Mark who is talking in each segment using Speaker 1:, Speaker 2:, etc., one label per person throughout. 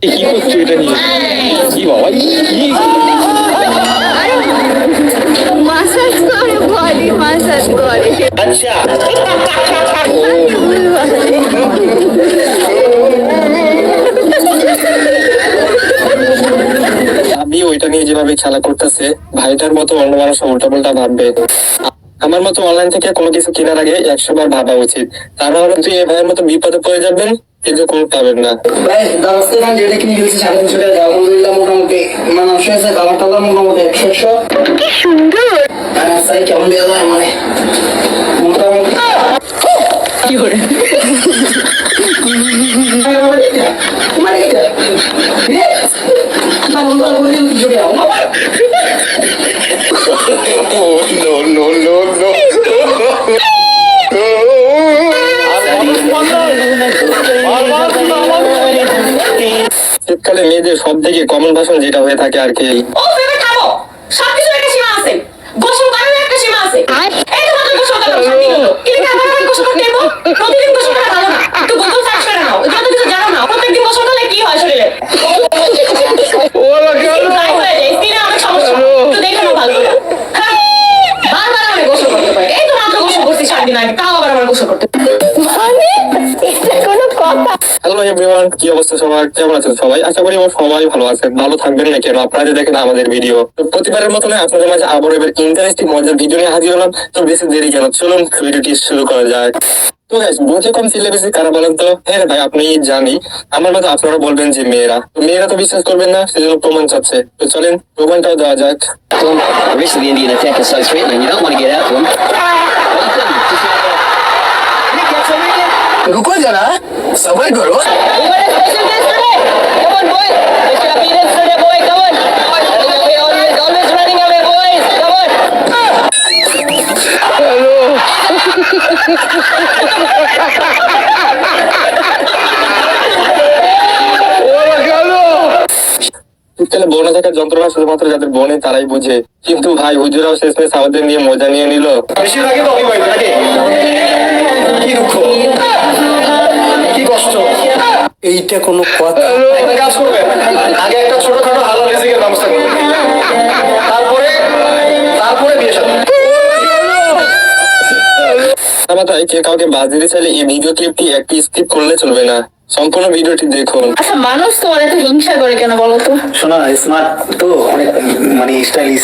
Speaker 1: কি করছো এটা নিয়ে? কি বাবা,
Speaker 2: মাসাজ করে, বডি মাসাজ করে।
Speaker 1: আচ্ছা আমি ওইটা নিয়ে যেভাবে খেলা করতেছে, ভাইটার মতো অন্য মানুষ উল্টা পাল্টা ভাববে। আমার মতো অনলাইন থেকে কোনো কিছু কেনার আগে 100 বার ভাবা উচিত। তা না হলে তুই এই ভাইয়ের মতো বিপদে পড়ে যাবেন, কিন্তু কোনো পাবেন না।
Speaker 3: ভাই দশটা গান যেটা কিনে দিয়েছি 350 টাকা, আলহামদুলিল্লাহ মোটামুটি মানুষ হয়েছে, কালার টালার মোটামুটি 100।
Speaker 2: কি সুন্দর।
Speaker 3: সাই কেমন দেওয়া যায় মানে মোটামুটি
Speaker 2: কি করে
Speaker 3: মানে এটা
Speaker 1: No, no, no, no. শীতকালে মেয়েদের সব থেকে কমন ভাষণ যেটা হয়ে থাকে আর কি,
Speaker 4: ও ফেভার থামো, সবকিছুর একটা সীমা আছে, গোসল করার একটা সীমা আছে। এই তো মাত্র গোসল করলাম 7 দিন হলো, কিন্তু আবার গোসল করতে এবো? প্রতিদিন গোসল করা ভালো না, একটু গোসল সার্চ করে নাও, যত কিছু জানো না, প্রত্যেকদিন গোসল করলে কি হয় শরীরে? তাই হয়ে যায়, স্কিনে অনেক সমস্যা, একটু দেখে নাও ভালো করে। হ্যাঁ, বারবার আমি গোসল করতে পারি, এই তো মাত্র গোসল করছি 7 দিন আগে, তাও আবার আমার গোসল করতে
Speaker 2: মানে এটা কোনো কথা?
Speaker 1: হ্যালো এভরিওয়ান, কি অবস্থা সবার, কেমন আছেন সবাই? আশা করি আমার সবাই ভালো আছেন, ভালো থাকবেন না কেন? আপনারা যে দেখেন আমাদের ভিডিও, তো প্রতিবারের মতন আপনাদের মাঝে আবার এবার ইন্টারেস্টিং মজার ভিডিও নিয়ে হাজির হলাম। তো বেশি দেরি কেন, চলুন ভিডিওটি শুরু করা যাক। তো গাইস, বুঝে কম ছিলে বেশি কারা বলেন তো? হ্যাঁ ভাই, আপনি জানি আমার মতো আপনারা বলবেন যে মেয়েরা, তো মেয়েরা তো বিশ্বাস করবেন না, সেজন্য প্রমাণ চাচ্ছে। তো চলেন প্রমাণটাও দেওয়া যাক।
Speaker 5: The rest of the Indian attack is so threatening, you don't want to get out to them.
Speaker 3: रुको जरा, सबर करो।
Speaker 1: শীতকালে বনে থাকার যন্ত্রণা শুধুমাত্র যাদের বনে তারাই বুঝে, কিন্তু ভাই হুজুরাও শেষমেশ আমাদের নিয়ে মজা নিয়ে নিল।
Speaker 3: বেশিরভাগই তো অবিবাহিত নাকি? কি দুঃখ, কি কষ্ট। এইটা কোনো কথা? একটা কাজ করবেন, আগে একটা ছোটখাটো হালাল রিজিকের ব্যবস্থা করবেন, তারপরে তারপরে বিয়ে শাদী।
Speaker 1: তাই কে কাউকে বাদ দিতে চাইলে এই ভিডিও ক্লিপটি একটি স্কিপ করলে চলবে না, সম্পূর্ণ ভিডিওটি দেখুন।
Speaker 4: আচ্ছা, মানুষ তোমার এত হিংসা করে কেন বলো তো?
Speaker 3: শোনা স্মার্ট তো অনেক, মানে স্টাইলিশ,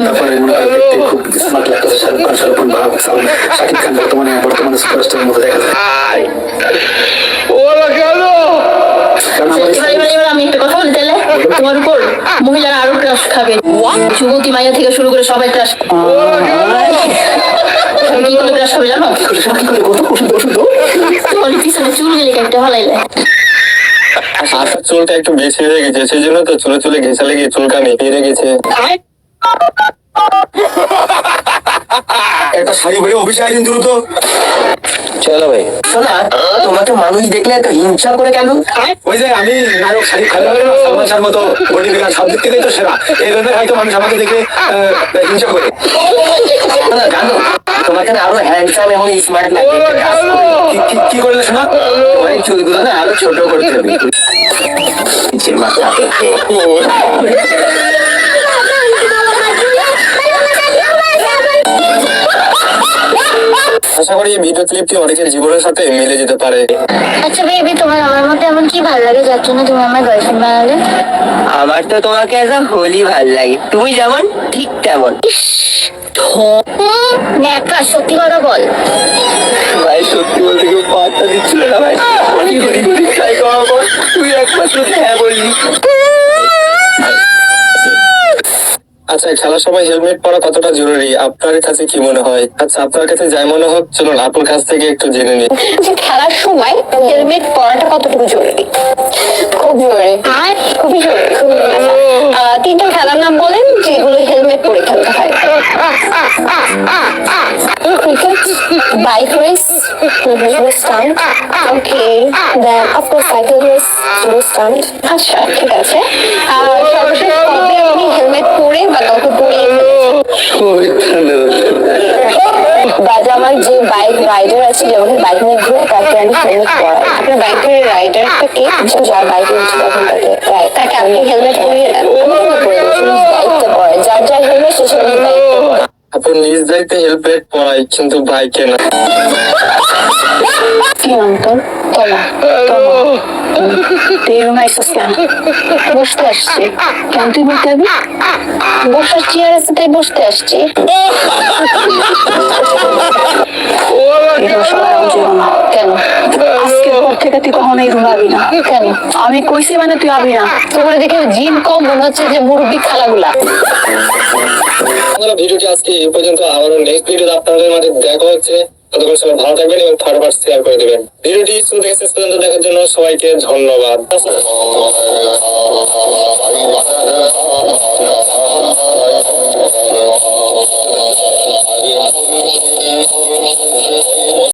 Speaker 3: তারপরে মনে হয় দেখতে খুব স্মার্ট লাগতেছে। শাহরুখ খান, শাকিব খান বর্তমানে সুপারস্টারের মতো দেখা যায়। কারণ আমাদের
Speaker 4: এবার আমি একটা কথা বলি তাহলে, তোমার উপর মহিলারা আরো ক্রাশ খাবে, যুবতী মাইয়া থেকে শুরু করে সবাই ক্রাশ। কি করে ক্রাশ খাবে জানো? তোমার পিছনে চুল গেলে একটা হলাইলে।
Speaker 1: আসার চুলটা একটু বেশি হয়ে গেছে, সেই জন্য তো চুলে চুলে ঘেঁষা লেগে চুলকানি বেড়ে গেছে।
Speaker 3: একটা শাড়ি পরে অফিসে আসেন দ্রুত।
Speaker 5: চলো ভাই।
Speaker 3: শোনা, তোমাকে মানুষ দেখলে এত হিংসা করে কেন? ওই যে আমি নায়ক শাড়ি খালি সালমান শাহর মতো বডি বিল্ডার, সব দিক থেকেই তো সেরা, এই জন্য হয়তো মানুষ আমাকে দেখে হিংসা করে। জানো, তোমাকে না আরো হ্যান্ডসাম এবং স্মার্ট লাগে। কি করলে শোনা? তোমার এই চুলগুলো না আরো ছোট করতে হবে। নিচের মাথা।
Speaker 1: আশা করি এই ভিডিও ক্লিপটি অনেকের জীবনের সাথে মিলে যেতে পারে।
Speaker 2: আচ্ছা বেবি, তোমার আমার মধ্যে এমন কি ভালো লাগে যার জন্য তুমি আমার গার্লফ্রেন্ড বানালে?
Speaker 5: আমার তো তোমাকে এত হোলি ভাল লাগে, তুমি যেমন ঠিক তেমন।
Speaker 2: ন্যাকা, সত্যি কথা বল।
Speaker 5: ভাই সত্যি বলতে কেউ পাত্তা দিচ্ছিল না ভাই, ট্রাই করার পর তুই একমাত্র হ্যাঁ বললি।
Speaker 1: আচ্ছা, খেলার সময় হেলমেট পরা কতটা জরুরি আপনার কাছে কি মনে হয়? আচ্ছা, আপনার কাছে যাই মনে হোক, চলুন আপনার কাছ থেকে একটু জেনে নিই।
Speaker 2: খেলার সময় হেলমেট পরাটা কতটুকু জরুরি? খুব জরুরি, খুবই জরুরি। তিনটা খেলার নাম বলেন যেগুলো হেলমেট পরে খেলতে হয়। ক্রিকেট, বাইক রেস, স্টান্ট, ওকে, দেন অফকোর্স সাইকেল রেস, স্টান্ট। আচ্ছা ঠিক আছে, সর্বশেষ কবে আপনি হেলমেট পরে বা কাউকে পরিয়ে বাজে আমার যে বাইক রাইডার আছে, যেমন বাইক নিয়ে ঘুরে তাকে আমি হেলমেট পরাই। আপনার বাইকের রাইডারটা কে? যার বাইকে উঠে তখন তাকে ক্যাপ্টেন হেলমেট পরে দায়িত্ব পড়ে, যার যার হেলমেট সে সব দায়িত্ব।
Speaker 1: আপু নিজ দায়িত্বে হেলমেট পরাই, কিন্তু বাইকে না।
Speaker 2: কি নাম তোর? তমা। তুই রুমে আইসিস কেন? বসতে আসছি। কেন তুই বলতে যাবি? বসার চেয়ার আছে তাই বসতে আসছি। কেন? আজকের পর থেকে তুই কখনোই রুমে আবি না। কেন? আমি কইছি মানে তুই আবি না। তোমার দেখে জিম কম মনে হচ্ছে যে মুরব্বী খালাগুলা।
Speaker 1: আপনারা ভিডিওটি আজকে এই পর্যন্ত, আবারও নেক্সট ভিডিওতে আপনাদের মাঝে দেখা হচ্ছে। ততক্ষণ সবাই ভালো থাকবেন এবং ফটাফট শেয়ার করে দেবেন। ভিডিওটি শুরু থেকে শেষ পর্যন্ত দেখার জন্য সবাইকে ধন্যবাদ।